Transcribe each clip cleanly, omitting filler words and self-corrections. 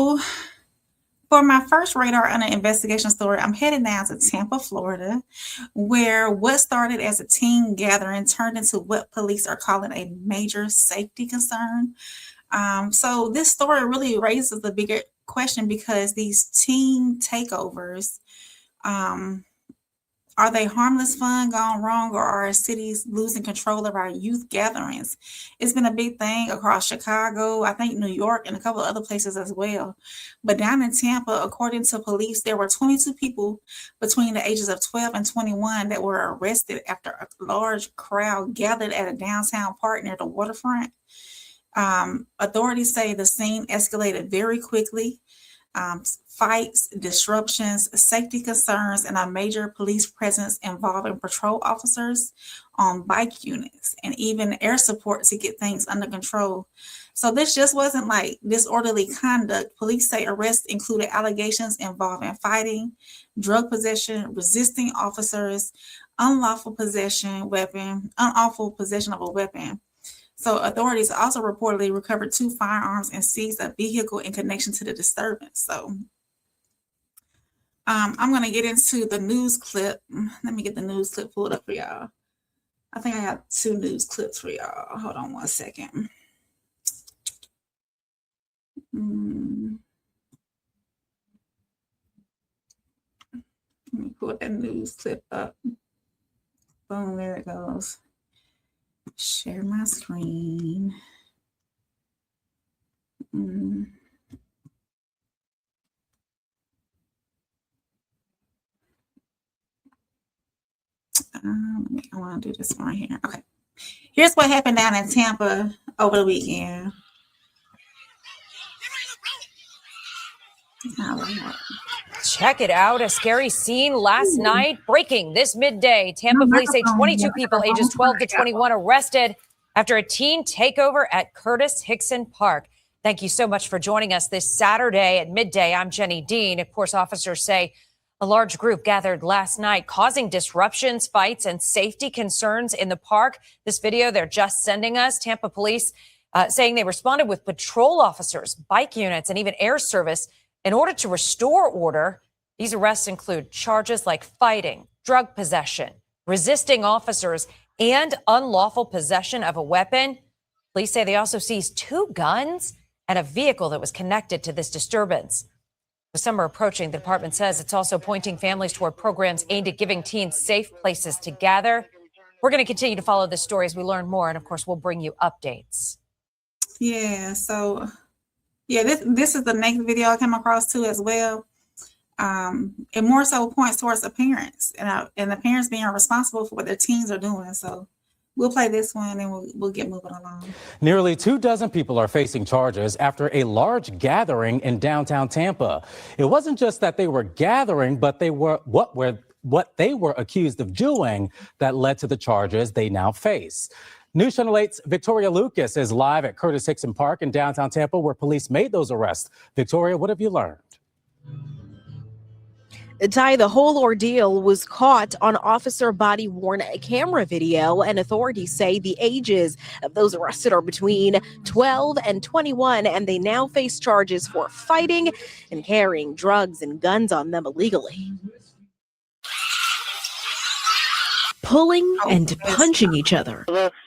So for my first radar under investigation story, I'm headed down to Tampa, Florida, where what started as a teen gathering turned into what police are calling a major safety concern. So this story really raises the bigger question because these teen takeovers, um, are they harmless fun gone wrong, or are cities losing control of our youth gatherings? It's been a big thing across Chicago, I think New York, and a couple of other places as well. But down in Tampa, according to police, there were 22 people between the ages of 12 and 21 that were arrested after a large crowd gathered at a downtown park near the waterfront. Authorities say the scene escalated very quickly. Fights, disruptions, safety concerns, and a major police presence involving patrol officers on bike units and even air support to get things under control. So this just wasn't like disorderly conduct. Police say arrests included allegations involving fighting, drug possession, resisting officers, unlawful possession of a weapon. So authorities also reportedly recovered 2 firearms and seized a vehicle in connection to the disturbance. So I'm going to get into the news clip. Let me get the news clip pulled up for y'all. I think I have 2 news clips for y'all. Hold on one second. Let me pull that news clip up. Boom, there it goes. Share my screen. I want to do this one right here. Okay. Here's what happened down in Tampa over the weekend. Check it out. A scary scene last night. Breaking this midday. Tampa police say 22 people ages 12 to 21 arrested after a teen takeover at Curtis Hixon Park. Thank you so much for joining us this Saturday at midday. I'm Jenny Dean. Of course, officers say a large group gathered last night, causing disruptions, fights, and safety concerns in the park. This video they're just sending us, Tampa police saying they responded with patrol officers, bike units, and even air service in order to restore order. These arrests include charges like fighting, drug possession, resisting officers, and unlawful possession of a weapon. Police say they also seized 2 guns and a vehicle that was connected to this disturbance. With summer approaching, the department says it's also pointing families toward programs aimed at giving teens safe places to gather. We're going to continue to follow this story as we learn more, and of course, we'll bring you updates. Yeah, so this is the next video I came across too as well. It more so points towards the parents and the parents being responsible for what their teens are doing. So we'll play this one and we'll get moving along. Nearly 24 people are facing charges after a large gathering in downtown Tampa. It wasn't just that they were gathering, but they were what they were accused of doing that led to the charges they now face. News Channel 8's Victoria Lucas is live at Curtis Hixon Park in downtown Tampa, where police made those arrests. Victoria, what have you learned? Ty, the whole ordeal was caught on officer body-worn camera video, and authorities say the ages of those arrested are between 12 and 21, and they now face charges for fighting and carrying drugs and guns on them illegally. Pulling and punching each other.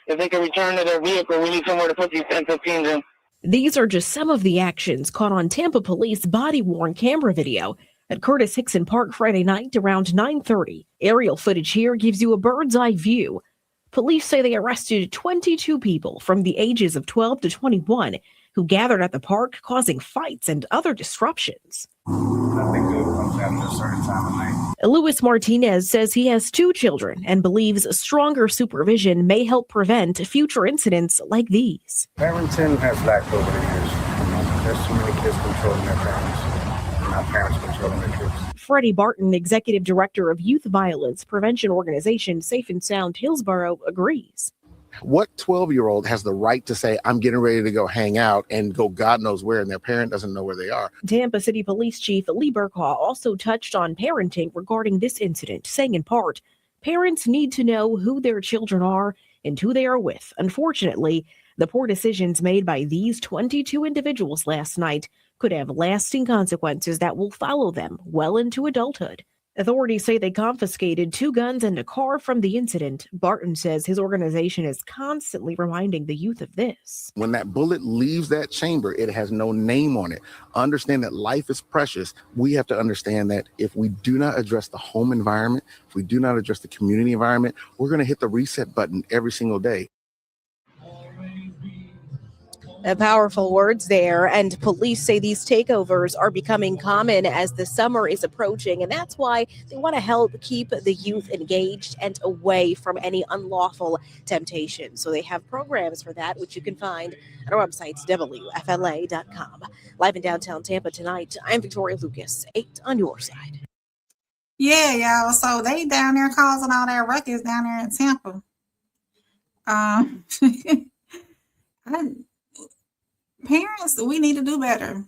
If they can return to their vehicle, we need somewhere to put these 10-15s in. These are just some of the actions caught on Tampa police body-worn camera video at Curtis Hixon Park Friday night around 9:30. Aerial footage here gives you a bird's eye view. Police say they arrested 22 people from the ages of 12 to 21 who gathered at the park, causing fights and other disruptions. Nothing good comes after a certain time of night. Luis Martinez says he has 2 children and believes stronger supervision may help prevent future incidents like these. Parenting has lacked over the years. There's too many kids controlling their parents, not parents controlling their kids. Freddie Barton, executive director of youth violence prevention organization Safe and Sound Hillsborough, agrees. What 12-year-old has the right to say, I'm getting ready to go hang out and go God knows where, and their parent doesn't know where they are? Tampa City Police Chief Lee Burkhaw also touched on parenting regarding this incident, saying in part, parents need to know who their children are and who they are with. Unfortunately, the poor decisions made by these 22 individuals last night could have lasting consequences that will follow them well into adulthood. Authorities say they confiscated 2 guns and a car from the incident. Barton says his organization is constantly reminding the youth of this. When that bullet leaves that chamber, it has no name on it. Understand that life is precious. We have to understand that if we do not address the home environment, if we do not address the community environment, we're going to hit the reset button every single day. Powerful words there, and police say these takeovers are becoming common as the summer is approaching, and that's why they want to help keep the youth engaged and away from any unlawful temptation. So they have programs for that, which you can find at our website, WFLA.com. Live in downtown Tampa tonight, I'm Victoria Lucas, 8 on your side. Yeah, y'all. So they down there causing all that ruckus down there in Tampa. Parents, we need to do better.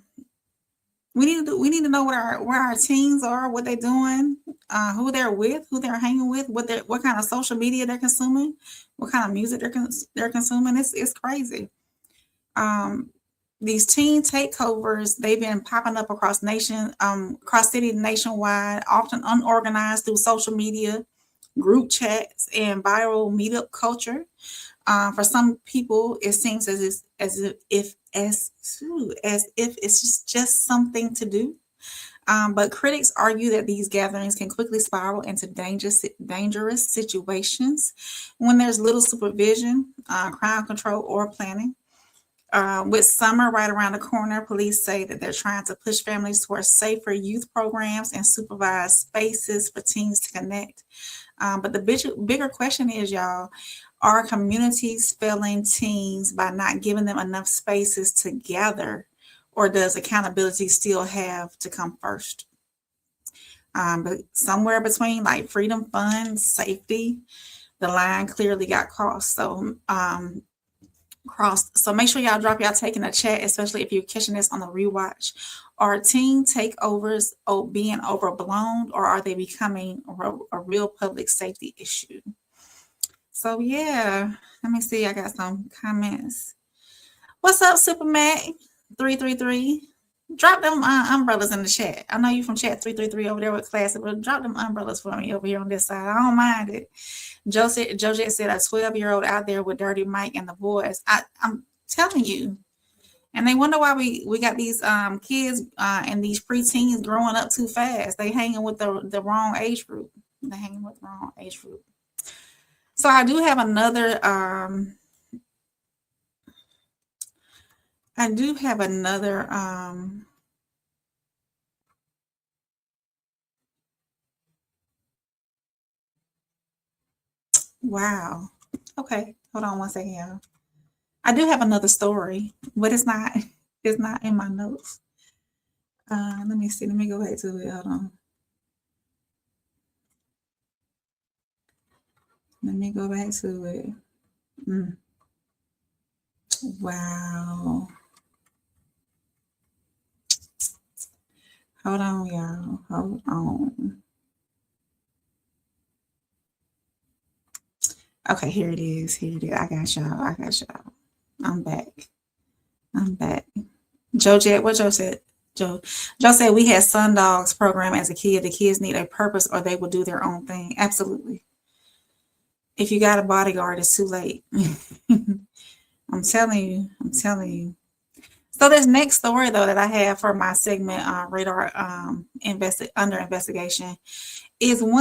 We need to know where our teens are, what they're doing, who they're with, who they're hanging with, what kind of social media they're consuming, what kind of music they're consuming. It's crazy. These teen takeovers, they've been popping up across city nationwide, often unorganized through social media, group chats, and viral meetup culture. For some people, it seems as if it's just something to do. But critics argue that these gatherings can quickly spiral into dangerous situations when there's little supervision, crowd control, or planning. With summer right around the corner, police say that they're trying to push families towards safer youth programs and supervised spaces for teens to connect. But the bigger question is, y'all, are communities failing teens by not giving them enough spaces to gather, or does accountability still have to come first? But somewhere between like freedom, fun, safety, the line clearly got crossed. So make sure y'all drop y'all take in the chat, especially if you're catching this on the rewatch. Are teen takeovers being overblown, or are they becoming a real public safety issue? So yeah, let me see. I got some comments. What's up, Super Mac 333? Drop them umbrellas in the chat. I know you from chat 333 over there with Classic, but drop them umbrellas for me over here on this side. I don't mind it. Jojet said a 12-year-old out there with Dirty Mike and the boys. I'm telling you. And they wonder why we got these kids and these preteens growing up too fast. They hanging with the wrong age group. So I do have another wow. Okay, hold on one second, y'all. I do have another story, but it's not in my notes. Let me see. Let me go back to it. Hold on. Let me go back to it. Wow. Hold on, y'all. Hold on. Okay, here it is. I got y'all. I'm back. Jojet, what Joe said? Joe said we had Sun Dogs program as a kid. The kids need a purpose or they will do their own thing. Absolutely. If you got a bodyguard, it's too late. I'm telling you. So this next story, though, that I have for my segment, Radar under investigation, is one